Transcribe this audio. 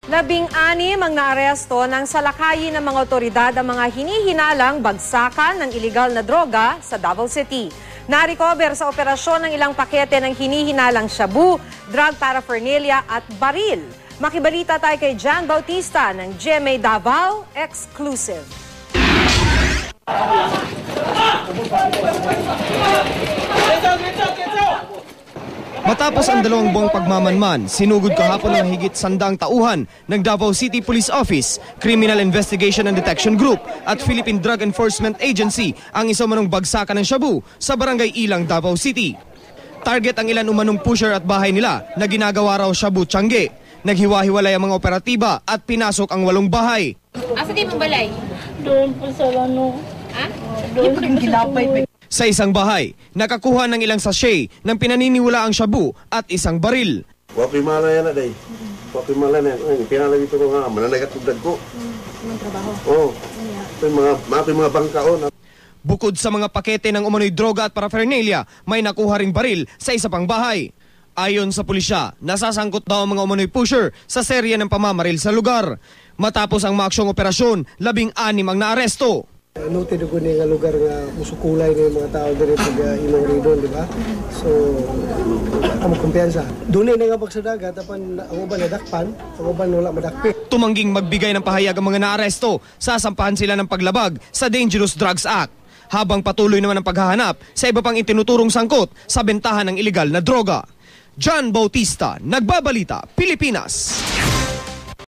16 ang naaresto ng salakayin ng mga otoridad ang mga hinihinalang bagsakan ng ilegal na droga sa Davao City. Na-recover sa operasyon ng ilang pakete ng hinihinalang shabu, drug paraphernalia at baril. Makibalita tayo kay Jan Bautista ng GMA Davao Exclusive. Matapos ang 2 buwang pagmamanman, sinugod kahapon ng higit 100 tauhan ng Davao City Police Office, Criminal Investigation and Detection Group at Philippine Drug Enforcement Agency ang isa manong bagsakan ng shabu sa Barangay Ilang, Davao City. Target ang ilan umanong pusher at bahay nila na ginagawa raw shabu tiyangge. Naghiwa-hiwalay ang mga operatiba at pinasok ang 8 bahay. Asa di mo balay? Doon po sa ano. Ha? Doon po ginapay. Sa isang bahay, nakakuha ng ilang sachet ng pinaniniwalaang shabu at isang baril. Wako'y malaya na day. Wako'y malaya na. Pinalagi ito ko nga, mananagat tugdag ko. Anong trabaho? Oo. Ako'y mga bangkaon. Bukod sa mga pakete ng umano'y droga at paraphernalia, may nakuha ring baril sa isa pang bahay. Ayon sa pulisya, nasasangkot daw ang mga umano'y pusher sa serye ng pamamaril sa lugar. Matapos ang maaksyong operasyon, 16 ang naaresto. Noted ko nga lugar nga musukulay ng mga tao diri pag imong ridon, di ba? So, amo kumpiyansa. Dunay na nga pagsadagat apan ang uban nadakpan, ang uban wala madakpi. Tumangging magbigay ng pahayag ang mga naaresto, sasampahan sila ng paglabag sa Dangerous Drugs Act. Habang patuloy naman ang paghahanap sa iba pang itinuturong sangkot sa bentahan ng ilegal na droga. Jan Bautista, Nagbabalita, Pilipinas.